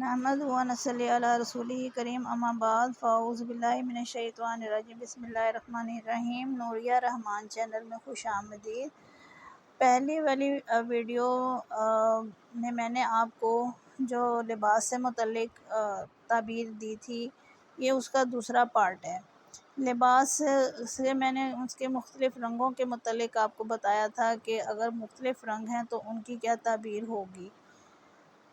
نحمدہ و نصلی علی رسولہ کریم اما بعد فاعوذ باللہ من الشیطان الرجیم بسم اللہ الرحمن الرحیم۔ نوریہ رحمان چینل میں خوش آمدید۔ پہلی والی ویڈیو میں نے آپ کو جو لباس سے متعلق تعبیر دی تھی، یہ اس کا دوسرا پارٹ ہے۔ لباس سے میں نے اس کے مختلف رنگوں کے متعلق آپ کو بتایا تھا کہ اگر مختلف رنگ ہیں تو ان کی کیا تعبیر ہوگی،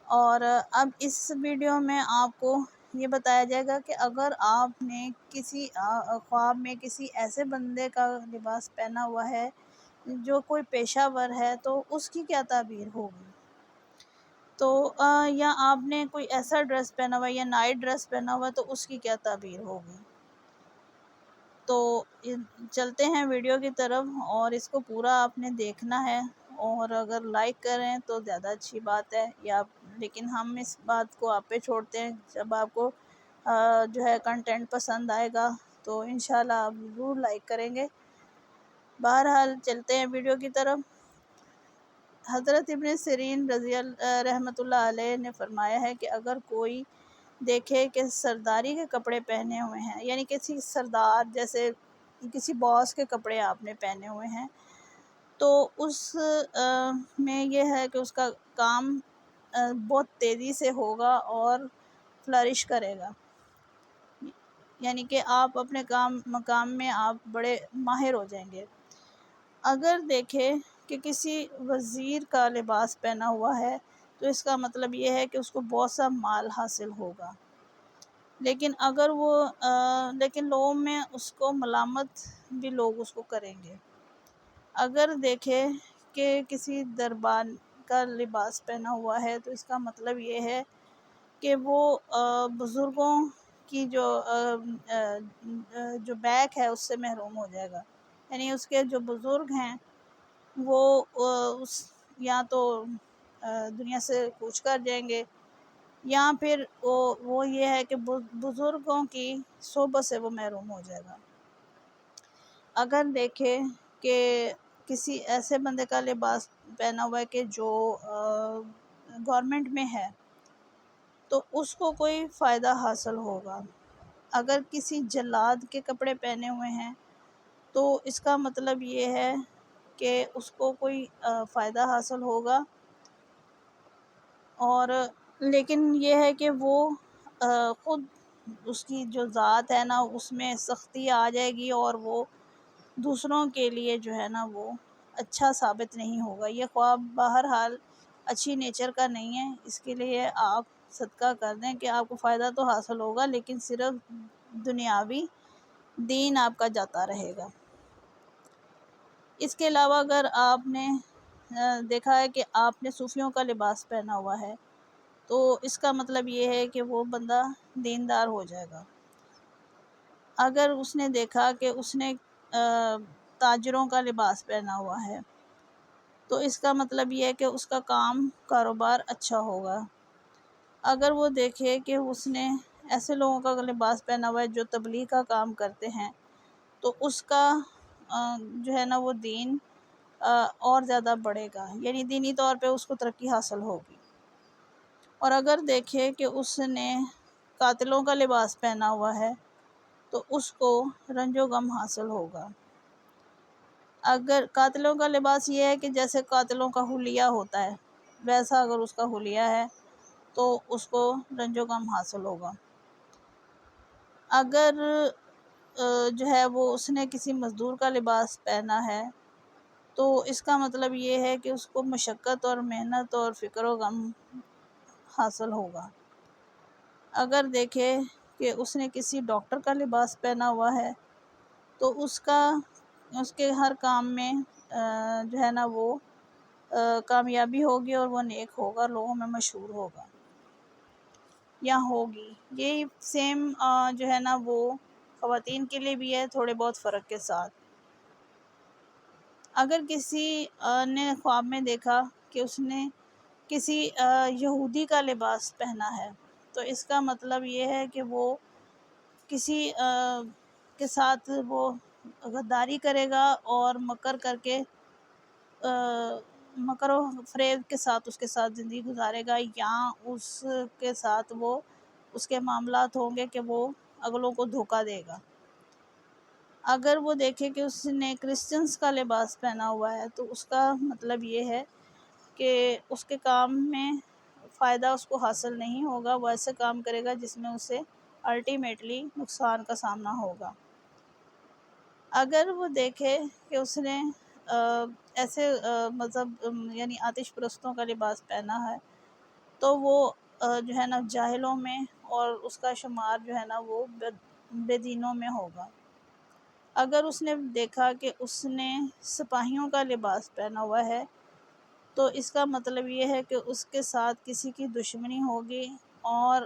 اور اب اس ویڈیو میں آپ کو یہ بتایا جائے گا کہ اگر آپ نے کسی خواب میں کسی ایسے بندے کا لباس پہنا ہوا ہے جو کوئی پیشہ ور ہے تو اس کی کیا تعبیر ہوگی، تو یا آپ نے کوئی ایسا ڈریس پہنا ہوا ہے یا نائٹ ڈریس پہنا ہوا ہے تو اس کی کیا تعبیر ہوگی۔ تو چلتے ہیں ویڈیو کی طرف، اور اس کو پورا آپ نے دیکھنا ہے، اور اگر لائک کریں تو زیادہ اچھی بات ہے، لیکن ہم اس بات کو آپ پہ چھوڑتے ہیں۔ جب آپ کو جو ہے کنٹینٹ پسند آئے گا تو انشاءاللہ آپ ضرور لائک کریں گے۔ بہرحال چلتے ہیں ویڈیو کی طرف۔ حضرت ابن سیرین رحمۃ اللہ علیہ نے فرمایا ہے کہ اگر کوئی دیکھے کہ سرداری کے کپڑے پہنے ہوئے ہیں، یعنی کسی سردار جیسے کسی باس کے کپڑے آپ نے پہنے ہوئے ہیں، تو اس میں یہ ہے کہ اس کا کام بہت تیزی سے ہوگا اور فلرش کرے گا، یعنی کہ آپ اپنے مقام میں آپ بڑے ماہر ہو جائیں گے۔ اگر دیکھے کہ کسی وزیر کا لباس پہنا ہوا ہے تو اس کا مطلب یہ ہے کہ اس کو بہت سا مال حاصل ہوگا، لیکن لوگوں میں اس کو ملامت بھی لوگ اس کو کریں گے۔ اگر دیکھے کہ کسی دربان کا لباس پہنا ہوا ہے تو اس کا مطلب یہ ہے کہ وہ بزرگوں کی جو بیک ہے اس سے محروم ہو جائے گا، یعنی اس کے جو بزرگ ہیں وہ یا تو دنیا سے کوچ کر جائیں گے، یا پھر وہ یہ ہے کہ بزرگوں کی صحبت سے وہ محروم ہو جائے گا۔ اگر دیکھے کہ کسی ایسے بندے کا لباس پہنا ہوا ہے کہ جو گورنمنٹ میں ہے تو اس کو کوئی فائدہ حاصل ہوگا۔ اگر کسی جلاد کے کپڑے پہنے ہوئے ہیں تو اس کا مطلب یہ ہے کہ اس کو کوئی فائدہ حاصل ہوگا، اور لیکن یہ ہے کہ وہ خود اس کی جو ذات ہے نا اس میں سختی آ جائے گی، اور وہ دوسروں کے لیے جو ہے نا وہ اچھا ثابت نہیں ہوگا۔ یہ خواب بہرحال اچھی نیچر کا نہیں ہے، اس کے لیے آپ صدقہ کر دیں کہ آپ کو فائدہ تو حاصل ہوگا لیکن صرف دنیاوی، دین آپ کا جاتا رہے گا۔ اس کے علاوہ اگر آپ نے دیکھا ہے کہ آپ نے صوفیوں کا لباس پہنا ہوا ہے تو اس کا مطلب یہ ہے کہ وہ بندہ دیندار ہو جائے گا۔ اگر اس نے دیکھا کہ اس نے تاجروں کا لباس پہنا ہوا ہے تو اس کا مطلب یہ ہے کہ اس کا کاروبار اچھا ہوگا۔ اگر وہ دیکھے کہ اس نے ایسے لوگوں کا لباس پہنا ہوا ہے جو تبلیغ کا کام کرتے ہیں تو اس کا جو ہے نا وہ دین اور زیادہ بڑھے گا، یعنی دینی طور پہ اس کو ترقی حاصل ہوگی۔ اور اگر دیکھے کہ اس نے قاتلوں کا لباس پہنا ہوا ہے تو اس کو رنج و غم حاصل ہوگا۔ اگر قاتلوں کا لباس یہ ہے کہ جیسے قاتلوں کا حلیہ ہوتا ہے ویسا اگر اس کا حلیہ ہے تو اس کو رنج و غم حاصل ہوگا۔ اگر جو ہے وہ اس نے کسی مزدور کا لباس پہنا ہے تو اس کا مطلب یہ ہے کہ اس کو مشقت اور محنت اور فکر و غم حاصل ہوگا۔ اگر دیکھے کہ اس نے کسی ڈاکٹر کا لباس پہنا ہوا ہے تو اس کے ہر کام میں جو ہے نا وہ کامیابی ہوگی اور وہ نیک ہوگا، لوگوں میں مشہور ہوگا یا ہوگی۔ یہی سیم جو ہے نا وہ خواتین کے لیے بھی ہے، تھوڑے بہت فرق کے ساتھ۔ اگر کسی نے خواب میں دیکھا کہ اس نے کسی یہودی کا لباس پہنا ہے تو اس کا مطلب یہ ہے کہ وہ کسی کے ساتھ وہ غداری کرے گا اور مکر کر کے مکر و فریب کے ساتھ اس کے ساتھ زندگی گزارے گا، یا اس کے ساتھ وہ اس کے معاملات ہوں گے کہ وہ اگلوں کو دھوکہ دے گا۔ اگر وہ دیکھے کہ اس نے کرسچنز کا لباس پہنا ہوا ہے تو اس کا مطلب یہ ہے کہ اس کے کام میں فائدہ اس کو حاصل نہیں ہوگا، وہ ایسے کام کرے گا جس میں اسے الٹیمیٹلی نقصان کا سامنا ہوگا۔ اگر وہ دیکھے کہ اس نے ایسے مذہب یعنی آتش پرستوں کا لباس پہنا ہے تو وہ جو ہے نا جاہلوں میں، اور اس کا شمار جو ہے نا وہ بے دینوں میں ہوگا۔ اگر اس نے دیکھا کہ اس نے سپاہیوں کا لباس پہنا ہوا ہے تو اس کا مطلب یہ ہے کہ اس کے ساتھ کسی کی دشمنی ہوگی اور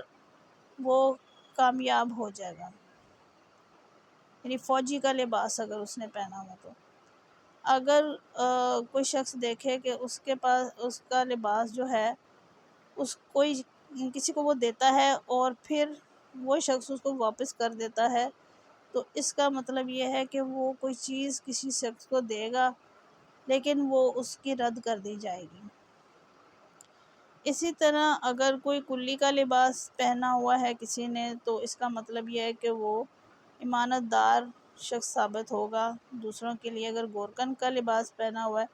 وہ کامیاب ہو جائے گا، یعنی فوجی کا لباس اگر اس نے پہنا ہوا تو۔ اگر کوئی شخص دیکھے کہ اس کے پاس اس کا لباس جو ہے کسی کو وہ دیتا ہے اور پھر وہ شخص اس کو واپس کر دیتا ہے تو اس کا مطلب یہ ہے کہ وہ کوئی چیز کسی شخص کو دے گا لیکن وہ اس کی رد کر دی جائے گی۔ اسی طرح اگر کوئی کلی کا لباس پہنا ہوا ہے کسی نے تو اس کا مطلب یہ ہے کہ وہ امانت دار شخص ثابت ہوگا۔ دوسروں کے لیے اگر گورکن کا لباس پہنا ہوا ہے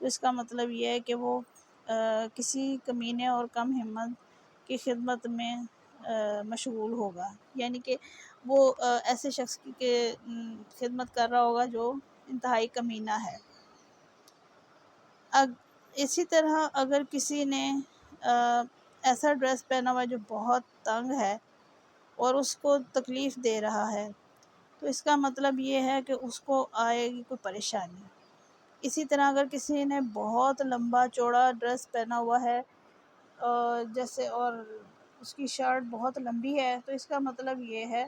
تو اس کا مطلب یہ ہے کہ وہ کسی کمینے اور کم ہمت کی خدمت میں مشغول ہوگا، یعنی کہ وہ ایسے شخص کی خدمت کر رہا ہوگا جو انتہائی کمینہ ہے۔ اسی طرح اگر کسی نے ایسا ڈریس پہنا ہوا ہے جو بہت تنگ ہے اور اس کو تکلیف دے رہا ہے تو اس کا مطلب یہ ہے کہ اس کو آئے گی کوئی پریشانی۔ اسی طرح اگر کسی نے بہت لمبا چوڑا ڈریس پہنا ہوا ہے جیسے اور اس کی شرٹ بہت لمبی ہے تو اس کا مطلب یہ ہے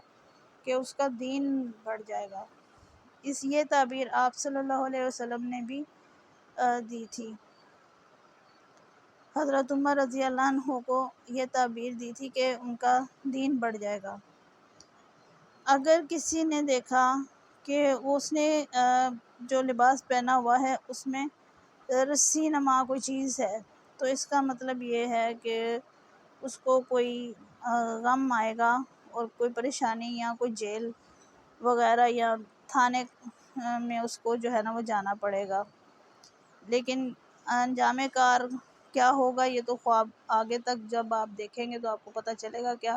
کہ اس کا دین بڑھ جائے گا۔ یہ تعبیر آپ صلی اللہ علیہ وسلم نے بھی دی تھی۔ حضرت عمر رضی اللہ عنہ کو یہ تعبیر دی تھی کہ ان کا دین بڑھ جائے گا۔ اگر کسی نے دیکھا کہ اس نے جو لباس پہنا ہوا ہے اس میں رسی نما کوئی چیز ہے تو اس کا مطلب یہ ہے کہ اس کو کوئی غم آئے گا اور کوئی پریشانی یا کوئی جیل وغیرہ یا تھانے میں اس کو جو ہے نا وہ جانا پڑے گا۔ لیکن انجام کار کیا ہوگا یہ تو خواب آگے تک جب آپ دیکھیں گے تو آپ کو پتہ چلے گا کہ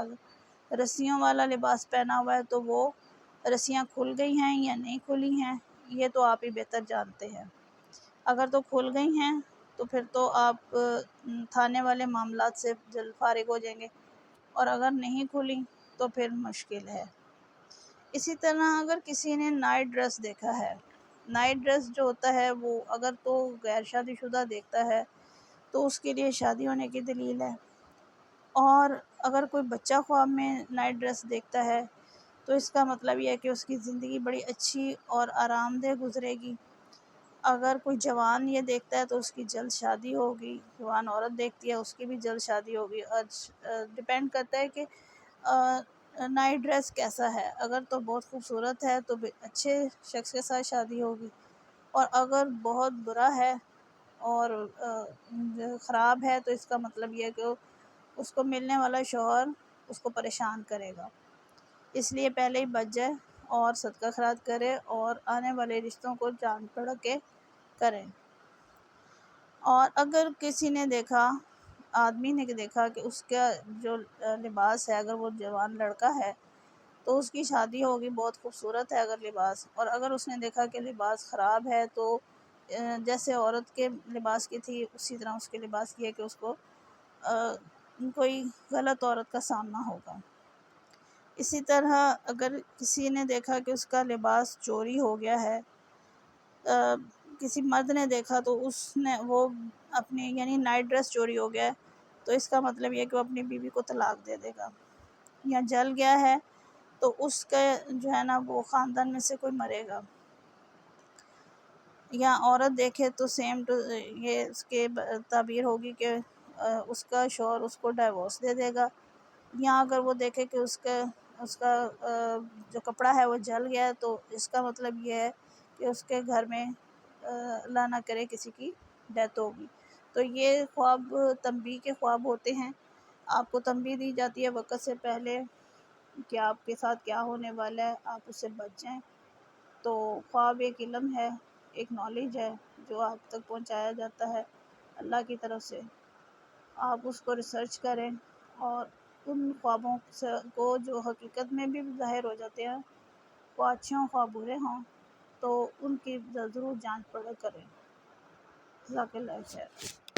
رسیوں والا لباس پہنا ہوا ہے تو وہ رسیاں کھل گئی ہیں یا نہیں کھلی ہیں یہ تو آپ ہی بہتر جانتے ہیں۔ اگر تو کھل گئی ہیں تو پھر تو آپ تھانے والے معاملات سے جلد فارغ ہو جائیں گے، اور اگر نہیں کھلی تو پھر مشکل ہے۔ اسی طرح اگر کسی نے نائٹ ڈریس دیکھا ہے، نائٹ ڈریس جو ہوتا ہے وہ اگر تو غیر شادی شدہ دیکھتا ہے تو اس کے لیے شادی ہونے کی دلیل ہے، اور اگر کوئی بچہ خواب میں نائٹ ڈریس دیکھتا ہے تو اس کا مطلب یہ ہے کہ اس کی زندگی بڑی اچھی اور آرام دہ گزرے گی۔ اگر کوئی جوان یہ دیکھتا ہے تو اس کی جلد شادی ہوگی، جوان عورت دیکھتی ہے اس کی بھی جلد شادی ہوگی، اور ڈپینڈ کرتا ہے کہ نائٹ ڈریس کیسا ہے۔ اگر تو بہت خوبصورت ہے تو اچھے شخص کے ساتھ شادی ہوگی، اور اگر بہت برا ہے اور خراب ہے تو اس کا مطلب یہ ہے کہ اس کو ملنے والا شوہر اس کو پریشان کرے گا۔ اس لیے پہلے ہی بچ جائے اور صدقہ خیرات کرے اور آنے والے رشتوں کو جان پڑھ کے کریں۔ اور اگر کسی نے دیکھا، آدمی نے دیکھا کہ اس کا جو لباس ہے اگر وہ جوان لڑکا ہے تو اس کی شادی ہوگی، بہت خوبصورت ہے اگر لباس، اور اگر اس نے دیکھا کہ لباس خراب ہے تو جیسے عورت کے لباس کی تھی اسی طرح اس کے لباس کی ہے کہ اس کو کوئی غلط عورت کا سامنا ہوگا۔ اسی طرح اگر کسی نے دیکھا کہ اس کا لباس چوری ہو گیا ہے، کسی مرد نے دیکھا تو وہ اپنی یعنی نائٹ ڈریس چوری ہو گیا ہے تو اس کا مطلب یہ کہ وہ اپنی بیوی کو طلاق دے دے گا، یا جل گیا ہے تو اس کا جو ہے نا وہ خاندان میں سے کوئی مرے گا۔ یا عورت دیکھے تو سیم یہ اس کے تعبیر ہوگی کہ اس کا شوہر اس کو ڈائیورس دے دے گا۔ یا اگر وہ دیکھے کہ اس کا جو کپڑا ہے وہ جل گیا ہے تو اس کا مطلب یہ ہے کہ اس کے گھر میں اللہ نہ کرے کسی کی ڈیتھ ہوگی۔ تو یہ خواب تنبیہ کے خواب ہوتے ہیں، آپ کو تنبیہ دی جاتی ہے وقت سے پہلے کہ آپ کے ساتھ کیا ہونے والا ہے، آپ اس سے بچ جائیں۔ تو خواب ایک علم ہے، ایک نالج ہے جو آپ تک پہنچایا جاتا ہے اللہ کی طرف سے۔ آپ اس کو ریسرچ کریں اور ان خوابوں کو جو حقیقت میں بھی ظاہر ہو جاتے ہیں، وہ اچھے ہوں خواہ برے ہوں، تو ان کی ضرور جانچ پڑھ کریں۔ جزاک اللہ خیر۔